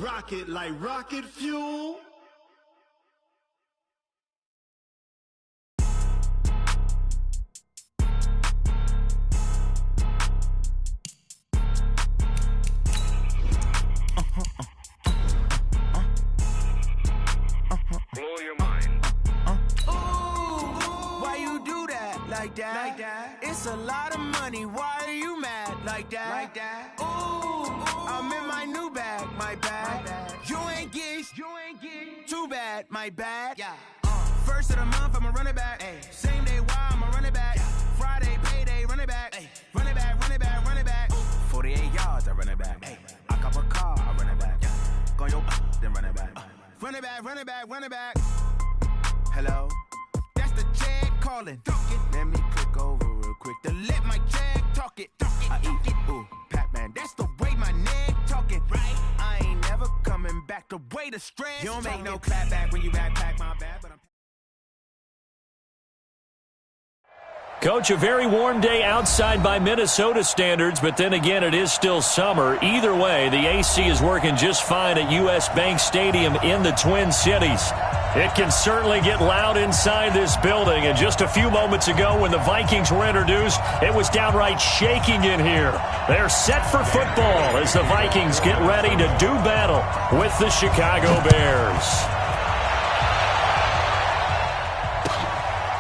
rock it like rocket fuel. Blow your mind. Why you do that like that? It's a lot of money. Why are you mad like that? I'm in my new bag, my bag. You ain't get too bad, my bad. First of the month, I'ma run it back. Same day, why I'ma run it back. Friday, payday, run it back. Run it back, run it back, run it back. 48 yards, I run it back. I cop a car, I run it back. Go your then run it back. Run it back, run it back, run it back. Hello? That's the jag calling. Let me click over real quick to let my jag talk it. I eat it, ooh, Pac-Man. That's the way my neck talking. Right? I ain't never coming back the way the stress. You don't make no clap back when you backpack my bad, but I'm... Coach, a very warm day outside by Minnesota standards, but then again, it is still summer. Either way, the AC is working just fine at U.S. Bank Stadium in the Twin Cities. It can certainly get loud inside this building, and just a few moments ago when the Vikings were introduced, it was downright shaking in here. They're set for football as the Vikings get ready to do battle with the Chicago Bears.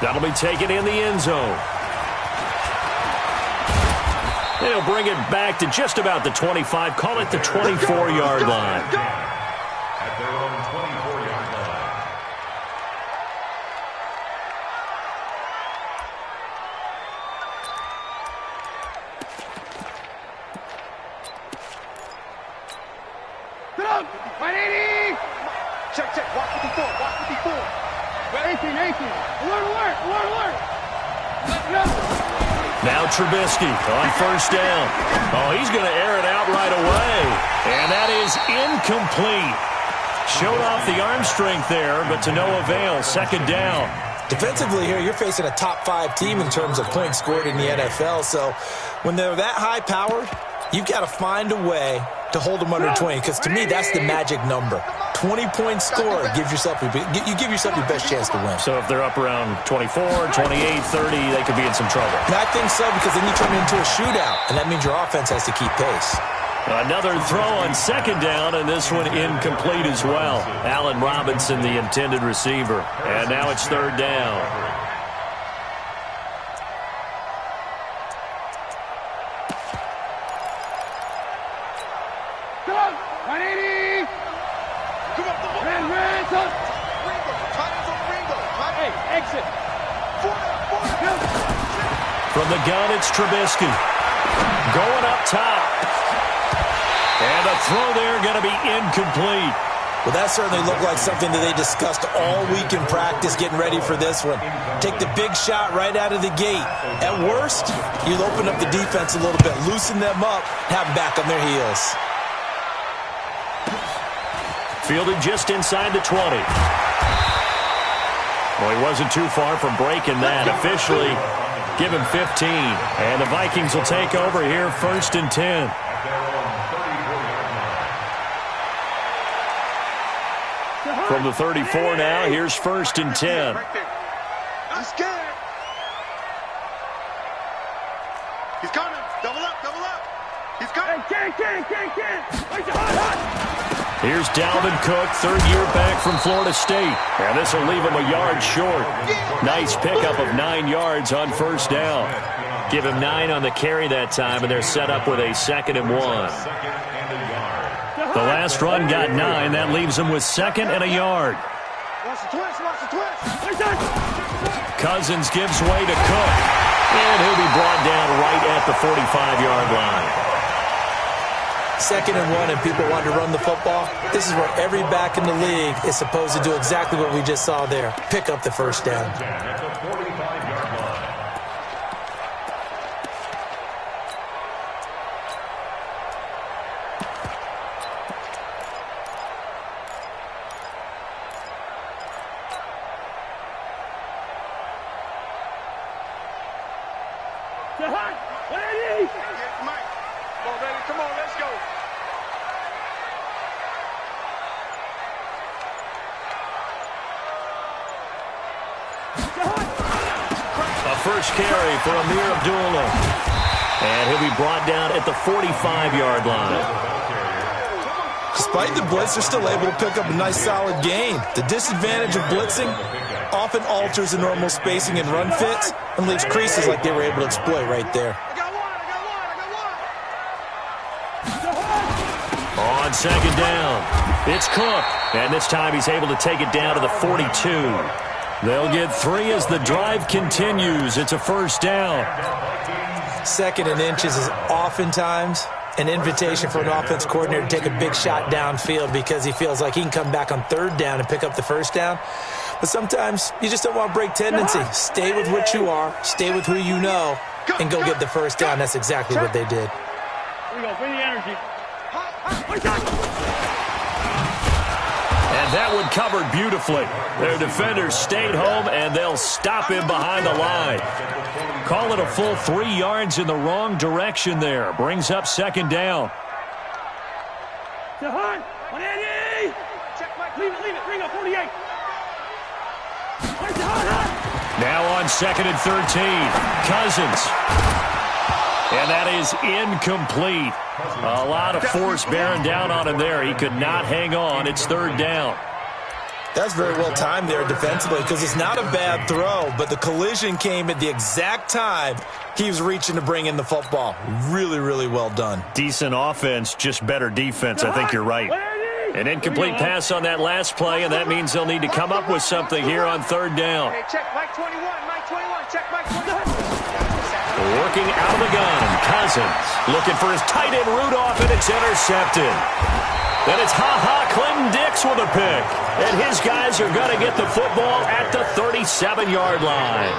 That'll be taken in the end zone. They'll bring it back to just about the 25, call it the 24-yard line. At their own 24-yard line. Get up! 180! Check. Walk 54. 18. Alert! Now Trubisky on first down. Oh, he's going to air it out right away. And that is incomplete. Showed off the arm strength there, but to no avail. Second down. Defensively here, you're facing a top-5 team in terms of points scored in the NFL. So when they're that high-powered, you've got to find a way to hold them under 20, because to me, that's the magic number. 20-point score, you give yourself your best chance to win. So if they're up around 24, 28, 30, they could be in some trouble. And I think so, because then you turn it into a shootout, and that means your offense has to keep pace. Another throw on second down, and this one incomplete as well. Allen Robinson, the intended receiver. And now it's third down. Come on! 180! Come on, Hey, exit! From the gun, it's Trubisky. Going up top. And a throw there going to be incomplete. Well, that certainly looked like something that they discussed all week in practice getting ready for this one. Take the big shot right out of the gate. At worst, you'll open up the defense a little bit, loosen them up, have them back on their heels. Fielded just inside the 20. Well, he wasn't too far from breaking that. Officially, give him 15. And the Vikings will take over here, 1st and 10. From the 34 now, here's 1st and 10. I'm scared. He's coming. Double up. He's coming. Here's Dalvin Cook, third-year back from Florida State. And this will leave him a yard short. Nice pickup of 9 yards on first down. Give him 9 on the carry that time, and they're set up with a 2nd and 1. The last run got 9. That leaves him with 2nd and a yard. Cousins gives way to Cook. And he'll be brought down right at the 45-yard line. 2nd and 1, and people want to run the football. This is where every back in the league is supposed to do exactly what we just saw there. Pick up the first down. Come on, let's go. first carry for Amir Abdullah. And he'll be brought down at the 45-yard line. Despite the blitz, they're still able to pick up a nice, solid gain. The disadvantage of blitzing often alters the normal spacing and run fits and leaves creases like they were able to exploit right there. On second down, it's Cook. And this time he's able to take it down to the 42. They'll get 3 as the drive continues. It's a first down. Second and inches is oftentimes an invitation for an offense coordinator to take a big shot downfield because he feels like he can come back on third down and pick up the first down. But sometimes you just don't want to break tendency. Stay with what you are, stay with who you know, and go get the first down. That's exactly what they did. Here we go. Bring the energy. And that one covered beautifully. Their defenders stayed home, and they'll stop him behind the line. Call it a full 3 yards in the wrong direction there. Brings up second down. To Hunt. 180. Check, Mike. Leave it. Bring up 48. Now on second and 13. Cousins. And that is incomplete. A lot of force bearing down on him there. He could not hang on. It's third down. That's very well timed there defensively because it's not a bad throw, but the collision came at the exact time he was reaching to bring in the football. Really, really well done. Decent offense, just better defense. I think you're right. An incomplete pass on that last play, and that means they'll need to come up with something here on third down. Hey, check Mike 21, Mike 21, check Mike 21. Working out of the gun, Cousins looking for his tight end Rudolph, and it's intercepted. Then it's Clinton Dix with a pick. And his guys are going to get the football at the 37-yard line.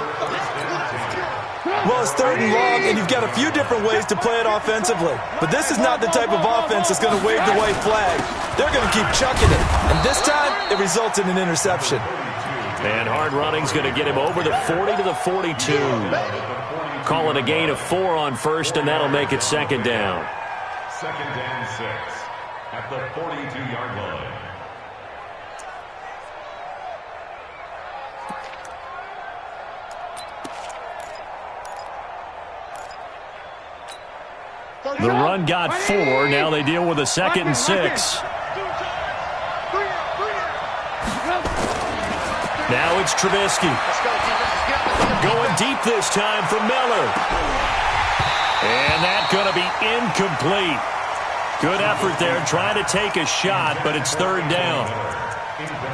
Well, it's third and long, and you've got a few different ways to play it offensively. But this is not the type of offense that's going to wave the white flag. They're going to keep chucking it. And this time, it results in an interception. And hard running's going to get him over the 40 to the 42. Call it a gain of 4 on first, and that'll make it second down. Second and 6 at the 42-yard line. The run got 4. Now they deal with a second and 6. Now it's Trubisky. Going deep this time for Miller. And that's going to be incomplete. Good effort there, trying to take a shot, but it's third down.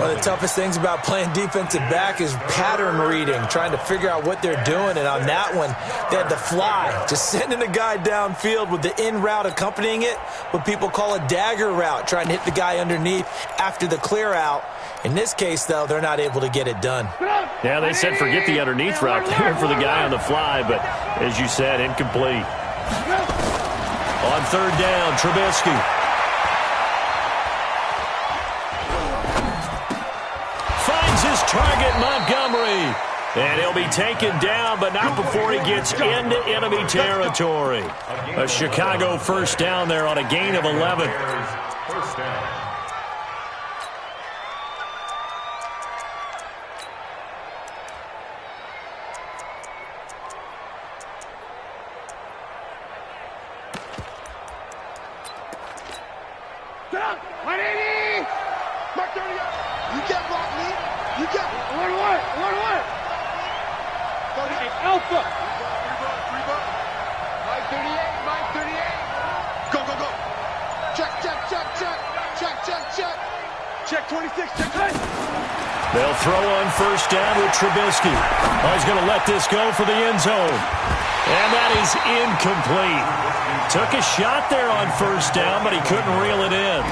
One of the toughest things about playing defensive back is pattern reading, trying to figure out what they're doing. And on that one, they had to fly, just sending a guy downfield with the in route accompanying it, what people call a dagger route, trying to hit the guy underneath after the clear out. In this case, though, they're not able to get it done. Yeah, they said forget the underneath route there for the guy on the fly, but as you said, incomplete. On third down, Trubisky. Finds his target, Montgomery. And he'll be taken down, but not before he gets into enemy territory. A Chicago first down there on a gain of 11. First down. Alpha. Mike 38, Mike 38. Go, go, go. Check, check, check, check. Check, check, check. Check 26, check 10. They'll throw on first down with Trubisky. Oh, he's going to let this go for the end zone. And that is incomplete. Took a shot there on first down, but he couldn't reel it in.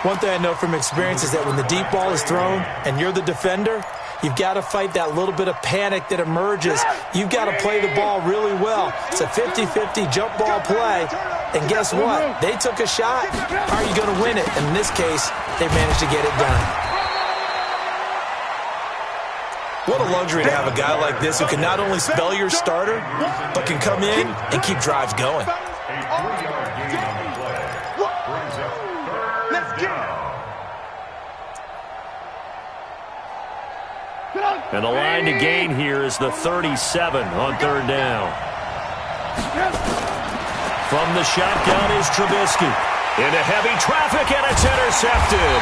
One thing I know from experience is that when the deep ball is thrown and you're the defender, you've got to fight that little bit of panic that emerges. You've got to play the ball really well. It's a 50-50 jump ball play. And guess what? They took a shot. How are you going to win it? And in this case, they managed to get it done. What a luxury to have a guy like this who can not only spell your starter, but can come in and keep drives going. Get out. And the line to gain here is the 37 on third down. From the shotgun is Trubisky. Into heavy traffic, and it's intercepted.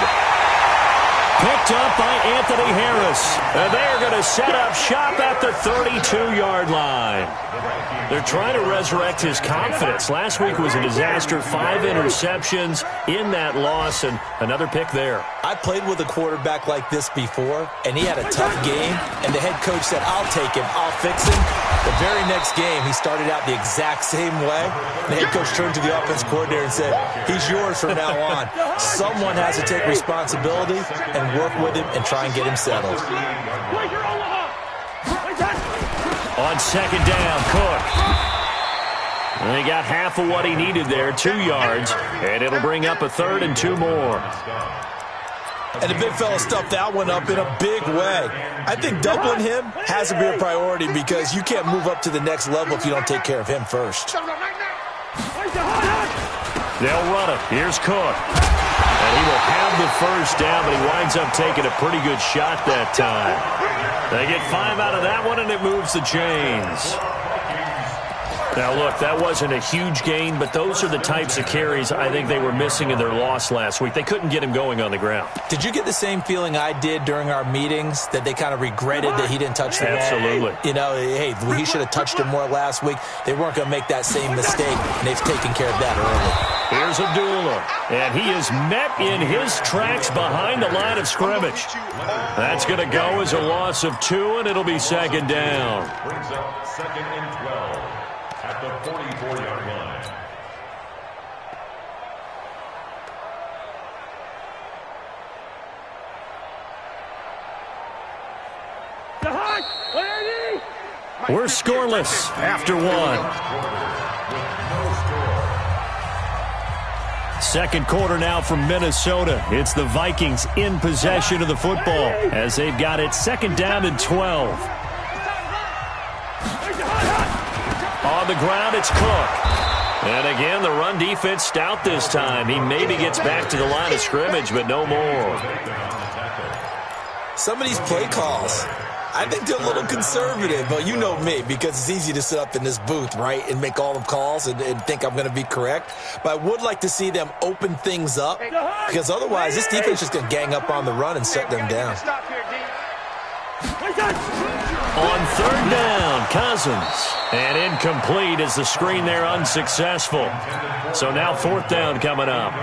Picked up by Anthony Harris. And they're going to set up shop at the 32-yard line. They're trying to resurrect his confidence. Last week was a disaster. 5 interceptions in that loss, and another pick there. I played with a quarterback like this before, and he had a tough game, and the head coach said, I'll take him, I'll fix him. The very next game, he started out the exact same way. The head coach turned to the offense coordinator and said, he's yours from now on. Someone has to take responsibility and work with him and try and get him settled. On second down, Cook. And he got half of what he needed there, 2 yards, and it'll bring up a 3rd and 2 more. And the big fella stuffed that one up in a big way. I think doubling him has to be a priority because you can't move up to the next level if you don't take care of him first. They'll run it. Here's Cook. And he will have the first down, but he winds up taking a pretty good shot that time. They get 5 out of that one, and it moves the chains. Now, look, that wasn't a huge gain, but those are the types of carries I think they were missing in their loss last week. They couldn't get him going on the ground. Did you get the same feeling I did during our meetings, that they kind of regretted that he didn't touch the ball? Absolutely. You know, hey, he should have touched him more last week. They weren't going to make that same mistake, and they've taken care of that early. Here's Abdullah, and he is met in his tracks behind the line of scrimmage. That's going to go as a loss of 2, and it'll be second down. Brings up 2nd and 12 at the 44-yard line. We're scoreless after 1. Second quarter now from Minnesota. It's the Vikings in possession of the football as they've got it 2nd down and 12. On the ground, it's Cook. And again, the run defense stout this time. He maybe gets back to the line of scrimmage, but no more. Some of these play calls, I think they're a little conservative, but you know me, because it's easy to sit up in this booth, right, and make all the calls and think I'm going to be correct. But I would like to see them open things up, because otherwise this defense is going to gang up on the run and shut them down. On 3rd down, Cousins. And incomplete as the screen there unsuccessful. So now 4th down coming up.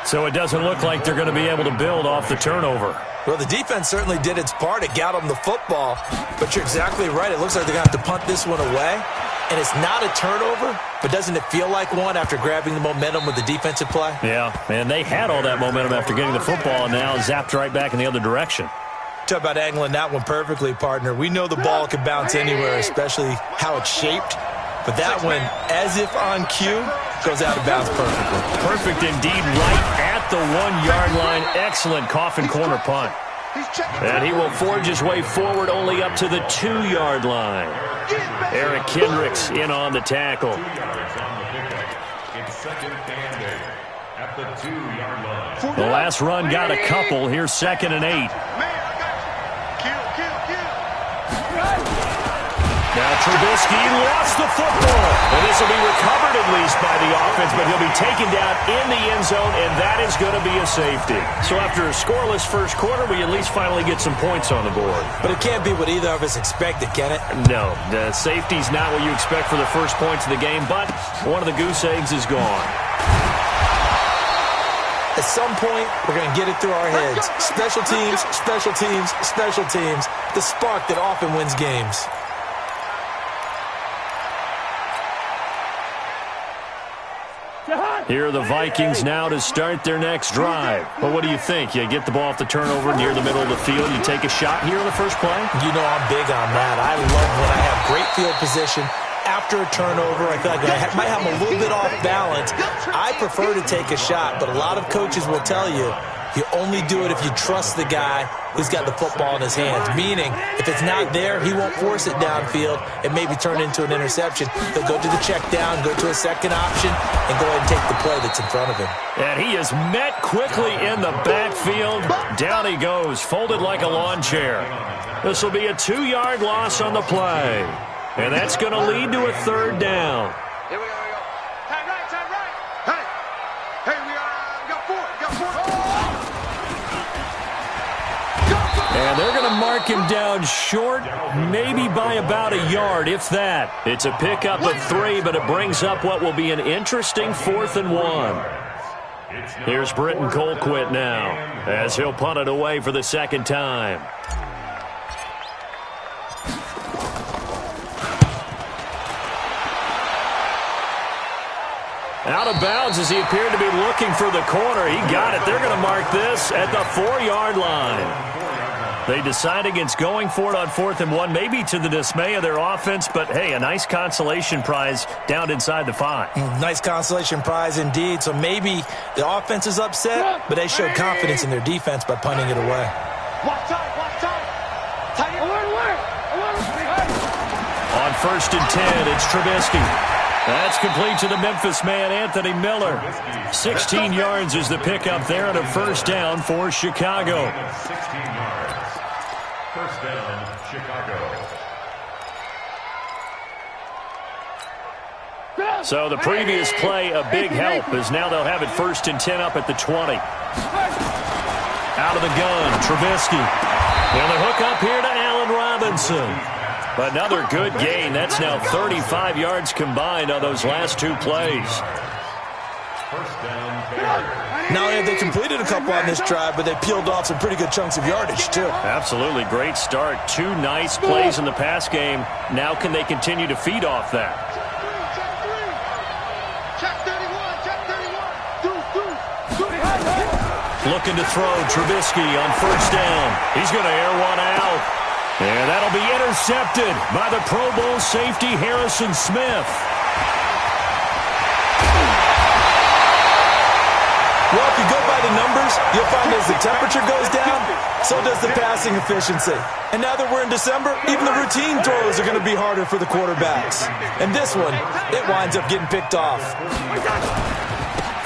So it doesn't look like they're going to be able to build off the turnover. Well, the defense certainly did its part. It got them the football. But you're exactly right. It looks like they're going to have to punt this one away. And it's not a turnover, but doesn't it feel like one after grabbing the momentum with the defensive play? Yeah, and they had all that momentum after getting the football and now zapped right back in the other direction. Talk about angling that one perfectly, partner. We know the ball can bounce anywhere, especially how it's shaped. But that one, as if on cue, goes out of bounds perfectly. Perfect indeed, right at the 1-yard line. Excellent coffin corner punt. And he will forge his way forward only up to the 2-yard line. Eric Kendricks in on the tackle. 2 yards on the pickup. It's 2nd and 8 at the 2-yard line. The last run got a couple. Here's 2nd and 8. Now Trubisky lost the football. And this will be recovered at least by the offense, but he'll be taken down in the end zone, and that is going to be a safety. So after a scoreless first quarter, we at least finally get some points on the board. But it can't be what either of us expected, can it? No, the safety's not what you expect for the first points of the game, but one of the goose eggs is gone. At some point, we're going to get it through our heads. Special teams, special teams, special teams. The spark that often wins games. Here are the Vikings now to start their next drive. But what do you think? You get the ball off the turnover near the middle of the field. You take a shot here on the first play? You know I'm big on that. I love when I have great field position. After a turnover, I feel like I might have a little bit off balance. I prefer to take a shot, but a lot of coaches will tell you, You only do it if you trust the guy who's got the football in his hands, meaning if it's not there, he won't force it downfield and maybe turn into an interception. He'll go to the check down, go to a second option, and go ahead and take the play that's in front of him. And he is met quickly in the backfield. Down he goes, folded like a lawn chair. This will be a 2-yard loss on the play. And that's going to lead to a 3rd down. Here we go. Time right. Hey, we got 4. And they're going to mark him down short, maybe by about a yard, if that. It's a pickup of 3, but it brings up what will be an interesting 4th and 1. Here's Britton Colquitt now, as he'll punt it away for the 2nd time. Out of bounds as he appeared to be looking for the corner. He got it. They're going to mark this at the 4-yard line. They decide against going for it on 4th and 1, maybe to the dismay of their offense, but hey, a nice consolation prize down inside the 5. Nice consolation prize indeed. So maybe the offense is upset, but they showed confidence in their defense by punting it away. Watch out. On 1st and 10, it's Trubisky. That's complete to the Memphis man, Anthony Miller. 16 yards is the pickup there, and a 1st down for Chicago. 16 yards. 1st down, Chicago. So the previous play, a big help, as now they'll have it 1st and 10 up at the 20. Out of the gun, Trubisky. And the hook up here to Allen Robinson. Another good gain. That's now 35 yards combined on those last 2 plays. 1st down, Bears. Not only have they completed a couple on this drive, but they peeled off some pretty good chunks of yardage, too. Absolutely. Great start. 2 nice plays in the pass game. Now can they continue to feed off that? Check 31. Looking to throw, Trubisky on 1st down. He's going to air one out. And that'll be intercepted by the Pro Bowl safety Harrison Smith. Well, if you go by the numbers, you'll find as the temperature goes down, so does the passing efficiency. And now that we're in December, even the routine throws are going to be harder for the quarterbacks. And this one, it winds up getting picked off.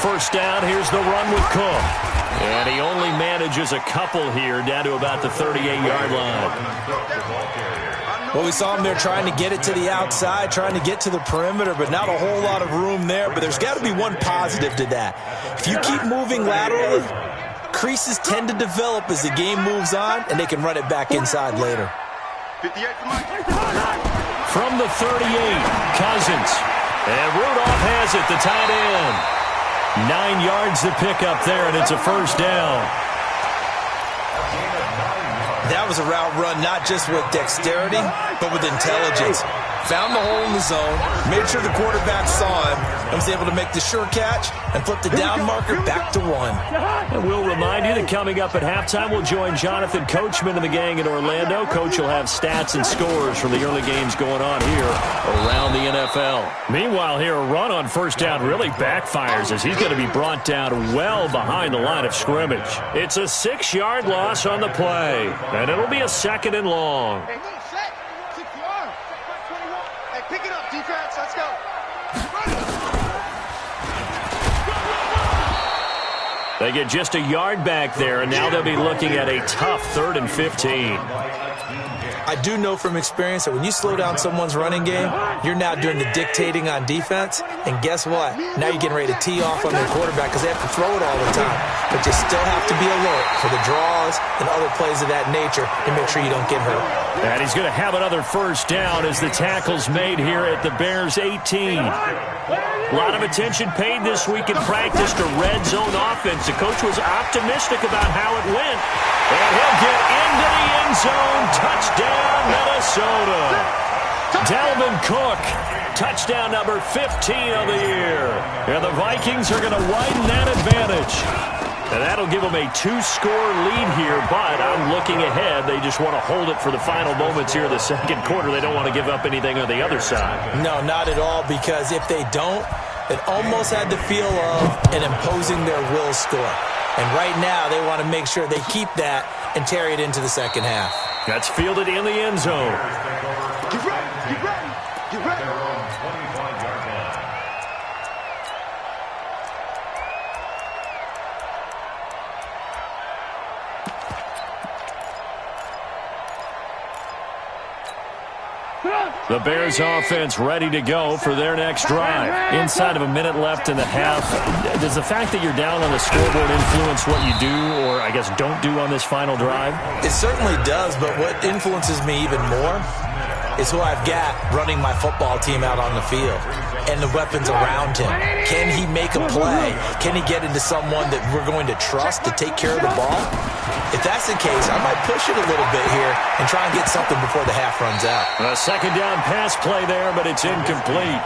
1st down, here's the run with Cook. And he only manages a couple here down to about the 38-yard line. Well, we saw him there trying to get it to the outside, trying to get to the perimeter, but not a whole lot of room there. But there's got to be one positive to that. If you keep moving laterally, creases tend to develop as the game moves on, and they can run it back inside later. From the 38, Cousins. And Rudolph has it, the tight end. 9 yards to pick up there, and it's a 1st down. That was a route run not just with dexterity, but with intelligence. Found the hole in the zone, made sure the quarterback saw him, and was able to make the sure catch and flip the down marker back to 1. And we'll remind you that coming up at halftime, we'll join Jonathan Coachman and the gang in Orlando. Coach will have stats and scores from the early games going on here around the NFL. Meanwhile, here a run on 1st down really backfires as he's going to be brought down well behind the line of scrimmage. It's a 6-yard loss on the play, and it'll be a 2nd and long. Pick it up, defense. Let's go. They get just a yard back there, and now they'll be looking at a tough 3rd and 15. I do know from experience that when you slow down someone's running game, you're now doing the dictating on defense. And guess what? Now you're getting ready to tee off on their quarterback because they have to throw it all the time. But you still have to be alert for the draws and other plays of that nature to make sure you don't get hurt. And he's going to have another 1st down as the tackle's made here at the Bears 18. A lot of attention paid this week in practice to red zone offense. The coach was optimistic about how it went. And he'll get into the end zone. Touchdown, Minnesota. Dalvin Cook, touchdown number 15 of the year. And the Vikings are going to widen that advantage. And that'll give them a 2-score lead here, but I'm looking ahead. They just want to hold it for the final moments here in the 2nd quarter. They don't want to give up anything on the other side. No, not at all, because if they don't, it almost had the feel of an imposing their will score. And right now, they want to make sure they keep that and carry it into the second half. That's fielded in the end zone. Get ready, get ready, get ready. Their own 25-yard line. The Bears offense ready to go for their next drive. Inside of a minute left in the half, does the fact that you're down on the scoreboard influence what you do or, I guess, don't do on this final drive? It certainly does, but what influences me even more is who I've got running my football team out on the field and the weapons around him. Can he make a play? Can he get into someone that we're going to trust to take care of the ball? If that's the case, I might push it a little bit here and try and get something before the half runs out. A second down pass play there, but it's incomplete.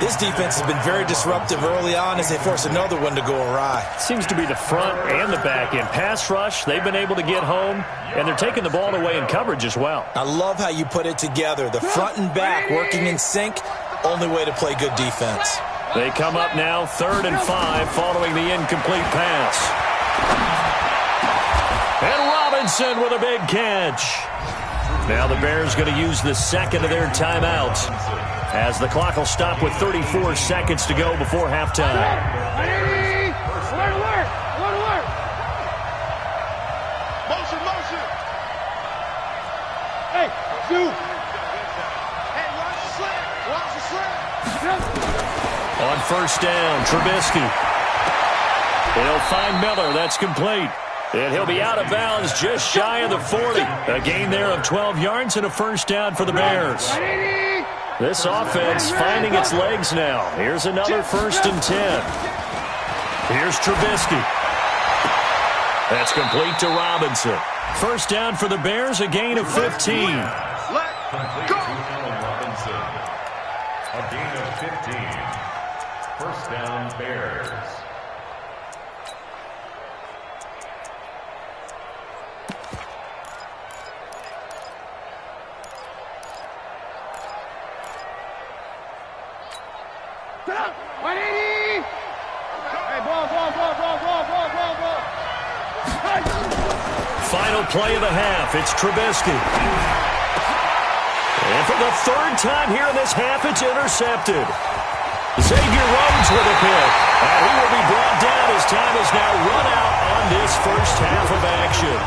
This defense has been very disruptive early on as they force another one to go awry. Seems to be the front and the back end. Pass rush, they've been able to get home, and they're taking the ball away in coverage as well. I love how you put it together. The front and back working in sync, only way to play good defense. They come up now 3rd and 5 following the incomplete pass. And Robinson with a big catch. Now the Bears going to use the second of their timeouts as the clock will stop with 34 seconds to go before halftime. Alert, alert, alert, alert. Motion, motion. Hey, shoot. Hey, watch the slant. Watch the slant. On first down, Trubisky. He'll find Miller. That's complete. And he'll be out of bounds just shy of the 40. A gain there of 12 yards and a first down for the Bears. This offense finding its legs now. Here's another 1st and 10. Here's Trubisky. That's complete to Robinson. First down for the Bears, a gain of 15. Let Complete go. to Allen Robinson. A gain of 15. First down, Bears. Final play of the half, it's Trubisky. And for the 3rd time here in this half, it's intercepted. Xavier Rhodes with a pick. And he will be brought down as time is now run out on this first half of action.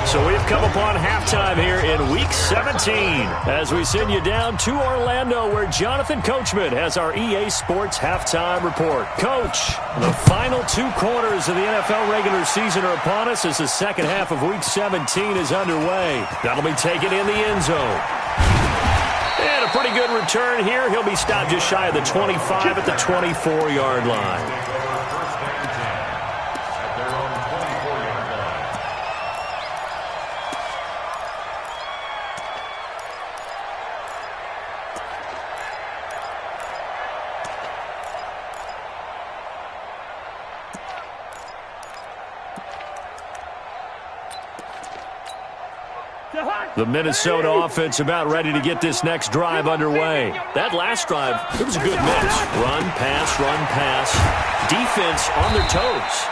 So we've come upon halftime here in Week 17 as we send you down to Orlando where Jonathan Coachman has our EA Sports Halftime Report. Coach, the final 2 quarters of the NFL regular season are upon us as the second half of Week 17 is underway. That'll be taken in the end zone. And a pretty good return here. He'll be stopped just shy of the 25 at the 24-yard line. The Minnesota offense about ready to get this next drive underway. That last drive, it was a good mix. Run, pass, defense on their toes.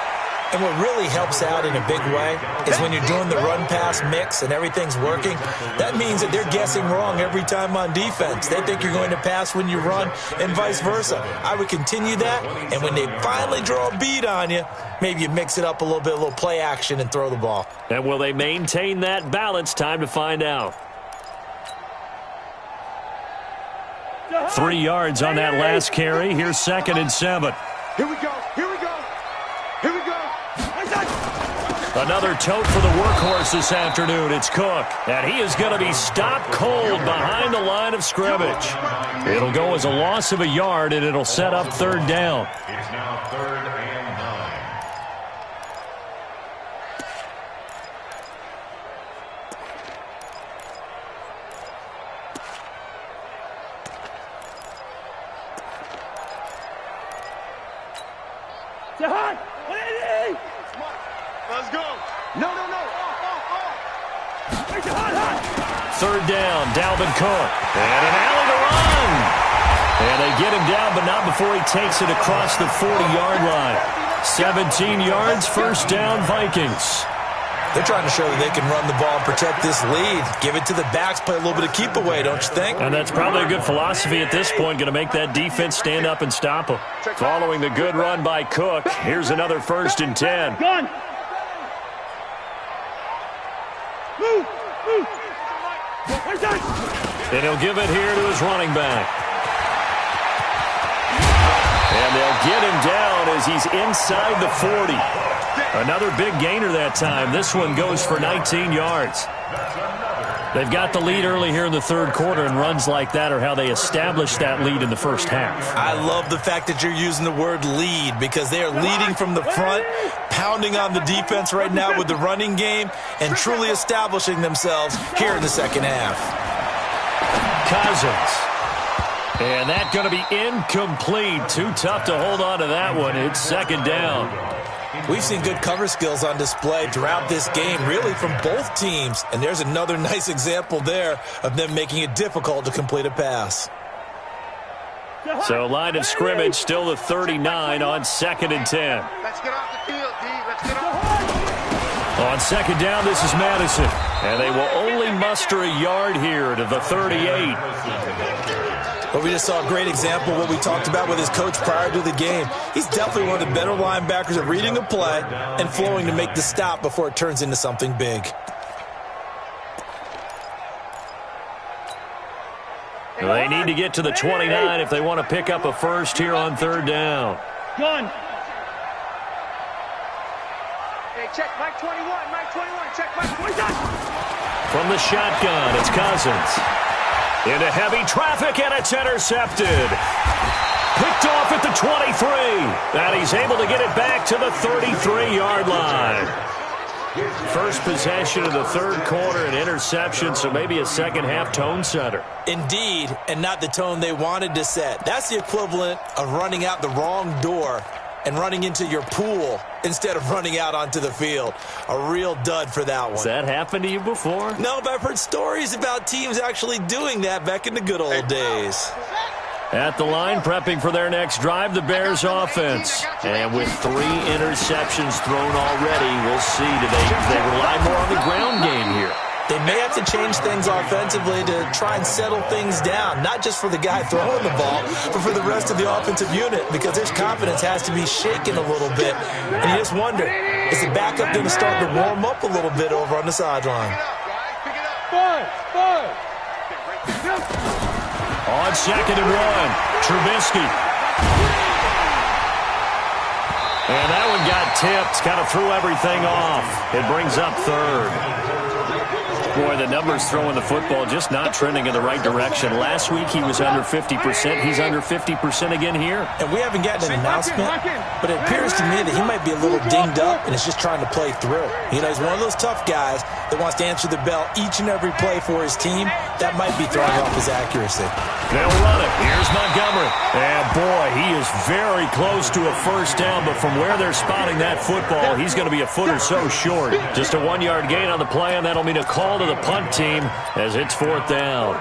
And what really helps out in a big way is when you're doing the run-pass mix and everything's working, that means that they're guessing wrong every time on defense. They think you're going to pass when you run and vice versa. I would continue that, and when they finally draw a beat on you, maybe you mix it up a little bit, a little play action, and throw the ball. And will they maintain that balance? Time to find out. 3 yards on that last carry. Here's 2nd and 7. Here we go. Here we go. Here we go. Another tote for the workhorse this afternoon. It's Cook. And he is going to be stopped cold behind the line of scrimmage. It'll go as a loss of a yard, and it'll set up 3rd down. It's now 3rd and 9. Let's go. No. 3rd down, Dalvin Cook. And an alley to run. And they get him down, but not before he takes it across the 40-yard line. 17 yards, first down, Vikings. They're trying to show that they can run the ball and protect this lead. Give it to the backs, play a little bit of keep away, don't you think? And that's probably a good philosophy at this point, going to make that defense stand up and stop them. Following the good run by Cook, here's another 1st and 10. Gun. Move. And he'll give it here to his running back. And they'll get him down as he's inside the 40. Another big gainer that time. This one goes for 19 yards. They've got the lead early here in the 3rd quarter, and runs like that are how they establish that lead in the first half. I love the fact that you're using the word lead because they are leading from the front, pounding on the defense right now with the running game, and truly establishing themselves here in the 2nd half. Cousins. And that's going to be incomplete. Too tough to hold on to that one. It's 2nd down. We've seen good cover skills on display throughout this game, really from both teams. And there's another nice example there of them making it difficult to complete a pass. So line of scrimmage still the 39 on 2nd and 10. Let's get off the field, D. Let's get off. On 2nd down, this is Madison. And they will only muster a yard here to the 38. But we just saw a great example of what we talked about with his coach prior to the game. He's definitely one of the better linebackers at reading a play and flowing to make the stop before it turns into something big. They need to get to the 29 if they want to pick up a first here on 3rd down. Gun. Hey, check Mike 21. Mike 21. Check Mike 21. From the shotgun, it's Cousins. Into heavy traffic, and it's intercepted. Picked off at the 23. And he's able to get it back to the 33-yard line. First possession of the 3rd quarter, an interception, so maybe a 2nd half tone setter. Indeed, and not the tone they wanted to set. That's the equivalent of running out the wrong door and running into your pool instead of running out onto the field. A real dud for that one. Has that happened to you before? No, but I've heard stories about teams actually doing that back in the good old days. At the line, prepping for their next drive, the Bears offense. And with 3 interceptions thrown already, we'll see. Do they rely more on the ground game here? They may have to change things offensively to try and settle things down, not just for the guy throwing the ball, but for the rest of the offensive unit, because his confidence has to be shaken a little bit. And you just wonder, is the backup going to start to warm up a little bit over on the sideline? On 2nd and 1, Trubisky. And that one got tipped, kind of threw everything off. It brings up 3rd. Boy, the numbers throwing the football just not trending in the right direction. Last week he was under 50%. He's under 50% again here. And we haven't gotten an announcement, but it appears to me that he might be a little dinged up and is just trying to play through. You know, he's one of those tough guys that wants to answer the bell each and every play for his team. That might be throwing off his accuracy. They'll run it. Here's Montgomery. And boy, he is very close to a first down, but from where they're spotting that football, he's going to be a foot or so short. Just a 1-yard gain on the play, and that'll mean a call to the punt team as it's 4th down.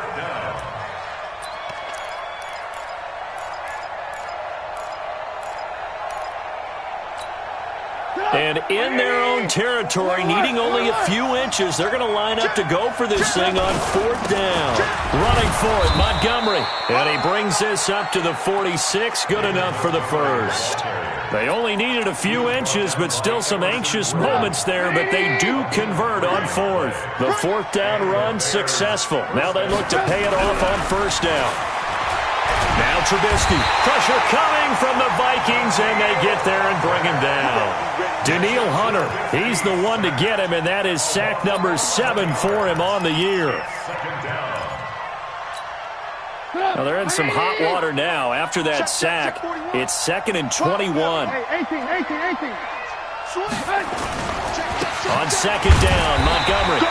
And in their own territory, needing only a few inches, they're going to line up to go for this thing on 4th down. Running for it, Montgomery. And he brings this up to the 46. Good enough for the first. They only needed a few inches, but still some anxious moments there, but they do convert on 4th. The 4th down run successful. Now they look to pay it off on 1st down. Now Trubisky. Pressure coming from the Vikings, and they get there and bring him down. Daniil Hunter, he's the one to get him, and that is sack number 7 for him on the year. Now they're in some hot water now. After that sack, it's 2nd and 21. On 2nd down, Montgomery.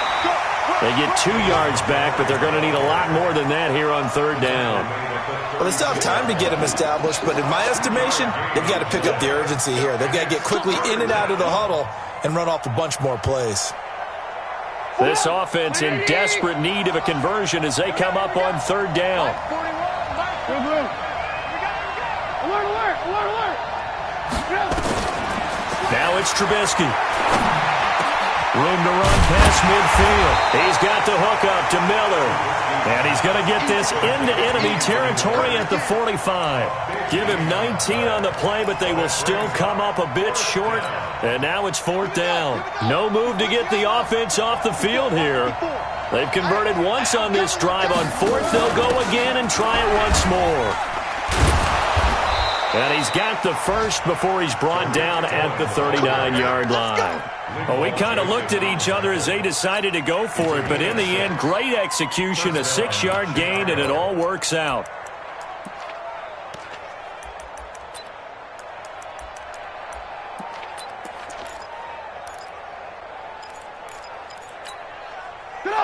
They get 2 yards back, but they're going to need a lot more than that here on 3rd down. Well, they still have time to get him established, but in my estimation, they've got to pick up the urgency here. They've got to get quickly in and out of the huddle and run off a bunch more plays. This offense in desperate need of a conversion as they come up on 3rd down. Now it's Trubisky. Room to run past midfield. He's got the hook up to Miller. And he's going to get this into enemy territory at the 45. Give him 19 on the play, but they will still come up a bit short. And now it's 4th down. No move to get the offense off the field here. They've converted once on this drive. On 4th, they'll go again and try it once more. And he's got the first before he's brought down at the 39-yard line. Well, we kind of looked at each other as they decided to go for it, but in the end, great execution, a 6-yard gain, and it all works out.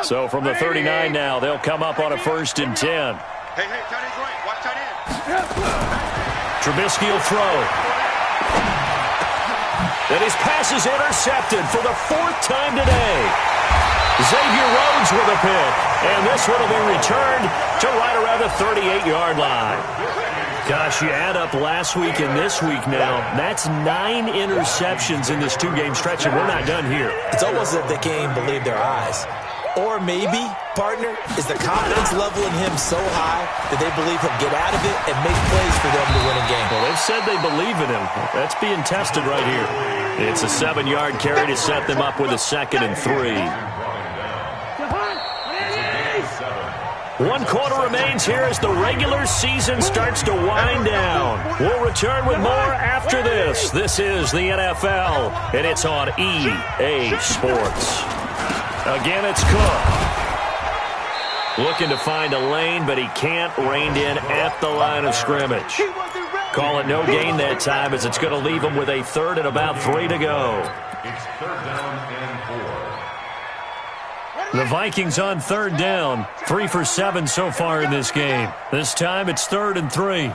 So from the 39 now, they'll come up on a 1st and 10. Hey, tight end's right. Watch tight end. Trubisky will throw. And his pass is intercepted for the 4th time today. Xavier Rhodes with a pick. And this one will be returned to right around the 38-yard line. Gosh, you add up last week and this week now, that's 9 interceptions in this 2-game stretch, and we're not done here. It's almost as if they can't even believe their eyes. Or maybe, partner, is the confidence level in him so high that they believe he'll get out of it and make plays for them to win a game. Well, they've said they believe in him. That's being tested right here. It's a 7-yard carry to set them up with a 2nd and 3. 1 quarter remains here as the regular season starts to wind down. We'll return with more after this. This is the NFL, and it's on EA Sports. Again, it's Cook. Looking to find a lane, but he can't. Reined in at the line of scrimmage. Call it no gain that time as it's going to leave him with a 3rd and about 3 to go. It's 3rd down and 4. The Vikings on 3rd down. 3 for 7 so far in this game. This time it's 3rd and 3.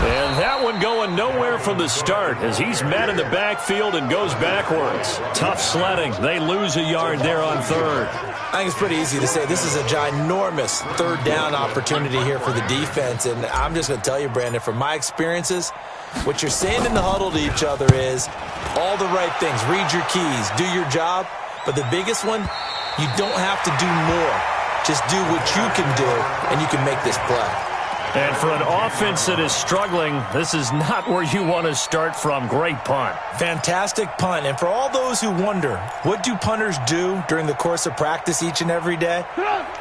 And that one going nowhere from the start as he's met in the backfield and goes backwards. Tough sledding. They lose a yard there on 3rd. I think it's pretty easy to say this is a ginormous 3rd down opportunity here for the defense. And I'm just going to tell you, Brandon, from my experiences, what you're saying in the huddle to each other is all the right things. Read your keys. Do your job. But the biggest one, you don't have to do more. Just do what you can do, and you can make this play. And for an offense that is struggling, this is not where you want to start from. Great punt. Fantastic punt. And for all those who wonder, what do punters do during the course of practice each and every day?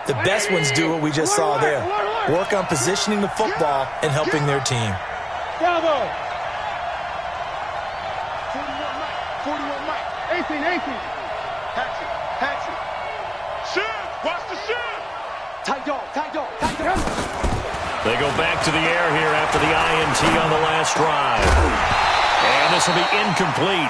The best ones do what we just saw there. Work on positioning the football and helping their team. Bravo! 41 Mike. 18. Hatchet. Shoot! Watch the shoot! Tight dog. They go back to the air here after the INT on the last drive. And this will be incomplete.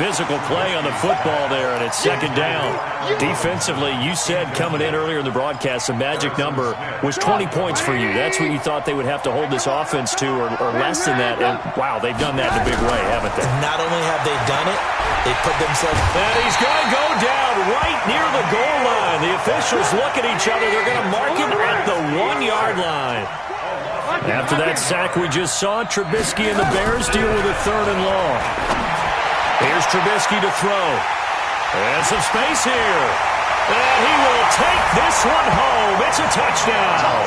Physical play on the football there, and it's 2nd down. Defensively, you said coming in earlier in the broadcast, the magic number was 20 points for you. That's what you thought they would have to hold this offense to, or less than that. And, wow, they've done that in a big way, haven't they? Not only have they done it, they put themselves... And he's going to go down right near the goal line. The officials look at each other. They're going to mark him at the 1-yard line. After that sack we just saw, Trubisky and the Bears deal with a 3rd and long. Here's Trubisky to throw. And some space here. And he will take this one home. It's a touchdown.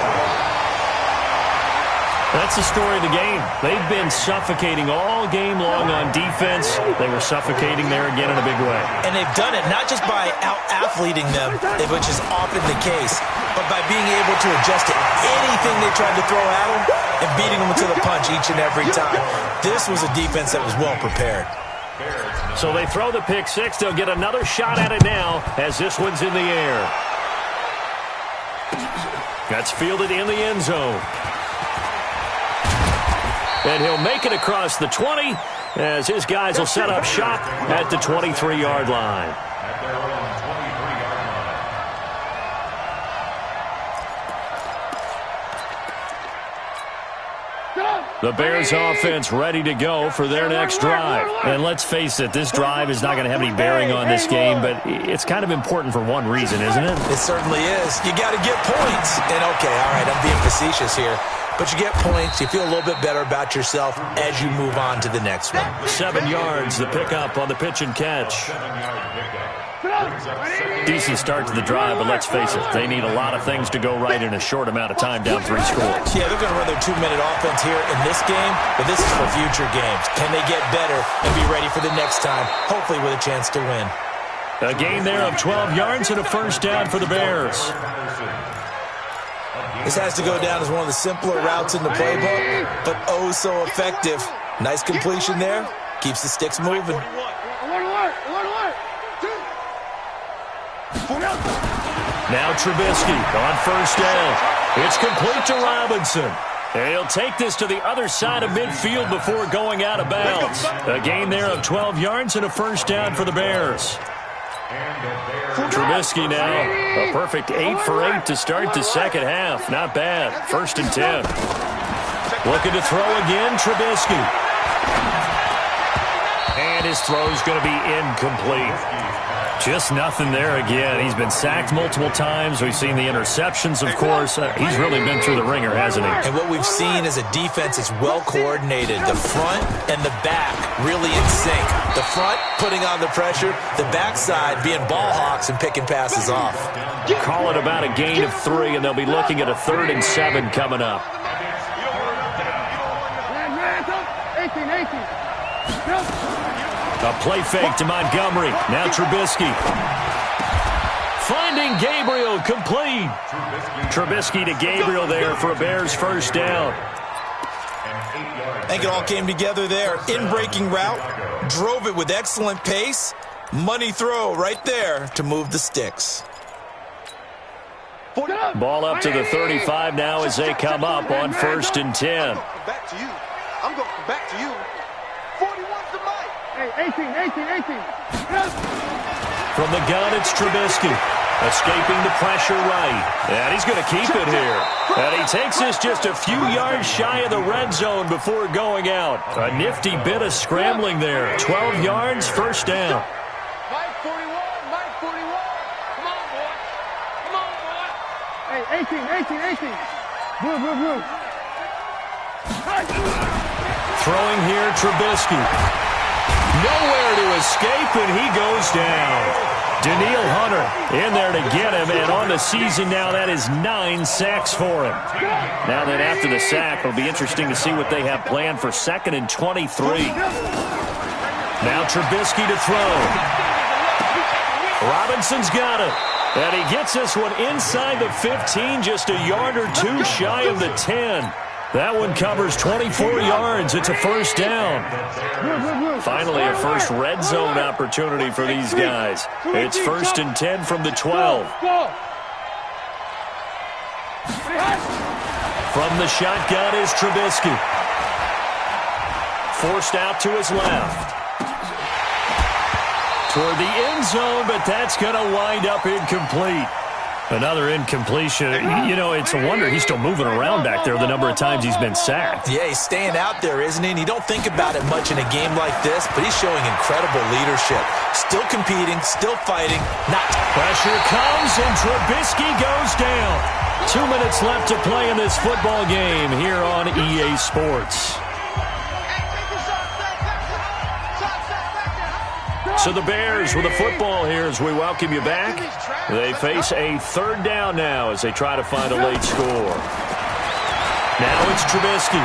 That's the story of the game. They've been suffocating all game long on defense. They were suffocating there again in a big way. And they've done it not just by out-athleting them, which is often the case, but by being able to adjust to anything they tried to throw at them and beating them to the punch each and every time. This was a defense that was well prepared. So they throw the pick 6. They'll get another shot at it now as this one's in the air. That's fielded in the end zone. And he'll make it across the 20 as his guys will set up shop at the 23-yard line. The Bears offense ready to go for their next drive. And let's face it, this drive is not going to have any bearing on this game, but it's kind of important for one reason, isn't it? It certainly is. You got to get points. And okay, all right, I'm being facetious here. but you get points. You feel a little bit better about yourself as you move on to the next one. 7 yards, the pickup on the pitch and catch. Decent start to the drive, but let's face it, they need a lot of things to go right in a short amount of time, down 3 scores. Yeah, they're going to run their 2-minute offense here in this game, but this is for future games. Can they get better and be ready for the next time, hopefully with a chance to win? A gain there of 12 yards and a first down for the Bears. This has to go down as one of the simpler routes in the playbook, but oh so effective. Nice completion there. Keeps the sticks moving. Now Trubisky on first down. It's complete to Robinson. And he'll take this to the other side of midfield before going out of bounds. A gain there of 12 yards and a first down for the Bears. Trubisky now, a perfect 8 for 8 to start the second half. Not bad. 1st and 10. Looking to throw again, Trubisky. And his throw's going to be incomplete. Just nothing there again. He's been sacked multiple times. We've seen the interceptions, of course. He's really been through the ringer, hasn't he? And what we've seen is a defense that's well coordinated. The front and the back really in sync. The front putting on the pressure, the backside being ball hawks and picking passes off. Call it about a gain of 3, and they'll be looking at a 3rd and 7 coming up. 18. A play fake to Montgomery. Now Trubisky. Finding Gabriel, complete. Trubisky to Gabriel there for a Bears first down. I think it all came together there. In-breaking route. Drove it with excellent pace. Money throw right there to move the sticks. Ball up to the 35 now as they come up on 1st and 10. Back to you. I'm going to come back to you. 41's the mic. 18. From the gun, it's Trubisky. Escaping the pressure right. And he's going to keep it here. And he takes this just a few yards shy of the red zone before going out. A nifty bit of scrambling there. 12 yards, first down. Mike 41. Come on, boy. Hey, 18. Blue. Throwing here, Trubisky. Nowhere to escape, and he goes down. Daniil Hunter in there to get him, and on the season now, that is 9 sacks for him. Now then, after the sack, it'll be interesting to see what they have planned for 2nd and 23. Now Trubisky to throw. Robinson's got it. And he gets this one inside the 15, just a yard or 2 shy of the 10. That one covers 24 yards. It's a first down. Finally, a first red zone opportunity for these guys. It's 1st and 10 from the 12. From the shotgun is Trubisky. Forced out to his left. Toward the end zone, but that's going to wind up incomplete. Another incompletion. You know, it's a wonder he's still moving around back there the number of times he's been sacked. Yeah, he's staying out there, isn't he? And you don't think about it much in a game like this, but he's showing incredible leadership. Still competing, still fighting. Pressure comes, and Trubisky goes down. 2 minutes left to play in this football game here on EA Sports. So the Bears with the football here as we welcome you back. They face a 3rd down now as they try to find a late score. Now it's Trubisky.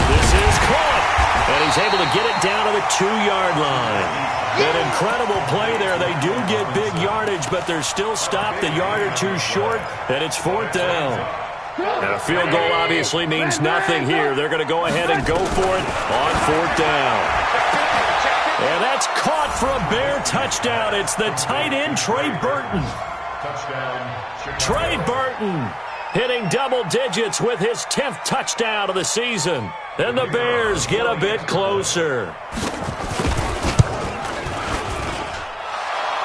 This is caught, and he's able to get it down to the 2-yard line. An incredible play there. They do get big yardage, but they're still stopped a yard or 2 short, and it's 4th down. And a field goal obviously means nothing here. They're going to go ahead and go for it on 4th down. And that's caught for a Bear touchdown. It's the tight end, Trey Burton. Trey Burton hitting double digits with his 10th touchdown of the season. And the Bears get a bit closer.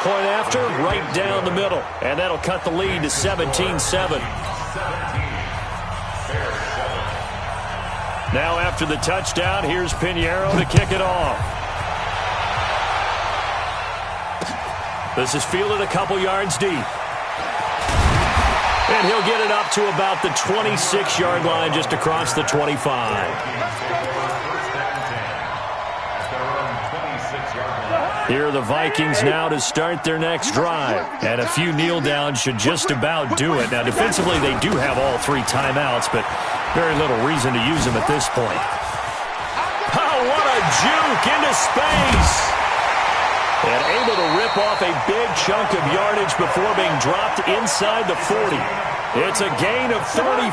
Point after, right down the middle. And that'll cut the lead to 17-7. Now after the touchdown, here's Pinheiro to kick it off. This is fielded a couple yards deep. And he'll get it up to about the 26-yard line just across the 25. Here are the Vikings now to start their next drive. And a few kneel downs should just about do it. Now, defensively, they do have all 3 timeouts, but very little reason to use them at this point. Oh, what a juke into space. And able to rip off a big chunk of yardage before being dropped inside the 40. It's a gain of 35.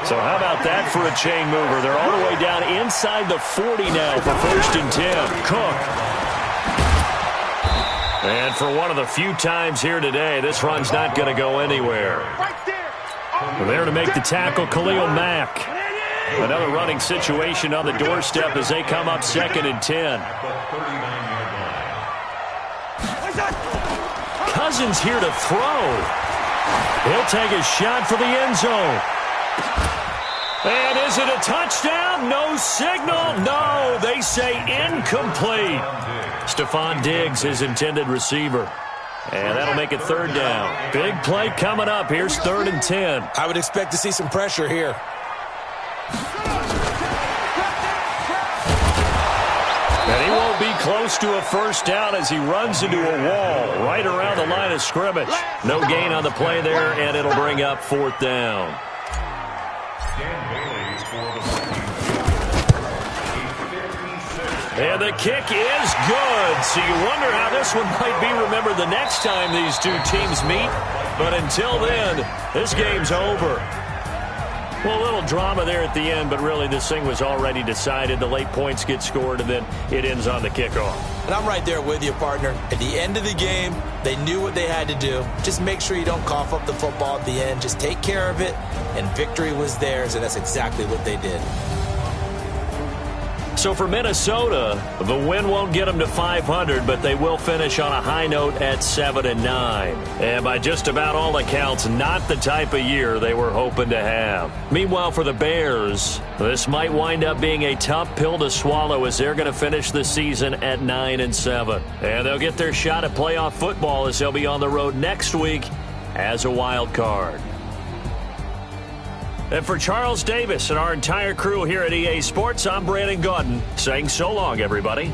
So how about that for a chain mover? They're all the way down inside the 40 now for 1st and 10. Cook. And for one of the few times here today, this run's not going to go anywhere. There to make the tackle, Khalil Mack. Another running situation on the doorstep as they come up 2nd and 10. Cousins here to throw. He'll take a shot for the end zone. And is it a touchdown? No signal. No, they say incomplete. Stephon Diggs, his intended receiver. And that'll make it 3rd down. Big play coming up. Here's 3rd and 10. I would expect to see some pressure here. And he won't be close to a 1st down as he runs into a wall right around the line of scrimmage. No gain on the play there, and it'll bring up 4th down. And the kick is good. So you wonder how this one might be remembered the next time these two teams meet. But until then, this game's over. Well, a little drama there at the end, but really this thing was already decided. The late points get scored, and then it ends on the kickoff. And I'm right there with you, partner. At the end of the game, they knew what they had to do. Just make sure you don't cough up the football at the end. Just take care of it, and victory was theirs, and that's exactly what they did. So for Minnesota, the win won't get them to 500, but they will finish on a high note at 7-9. And by just about all accounts, not the type of year they were hoping to have. Meanwhile, for the Bears, this might wind up being a tough pill to swallow as they're going to finish the season at 9-7. And they'll get their shot at playoff football as they'll be on the road next week as a wild card. And for Charles Davis and our entire crew here at EA Sports, I'm Brandon Gaudin saying so long, everybody.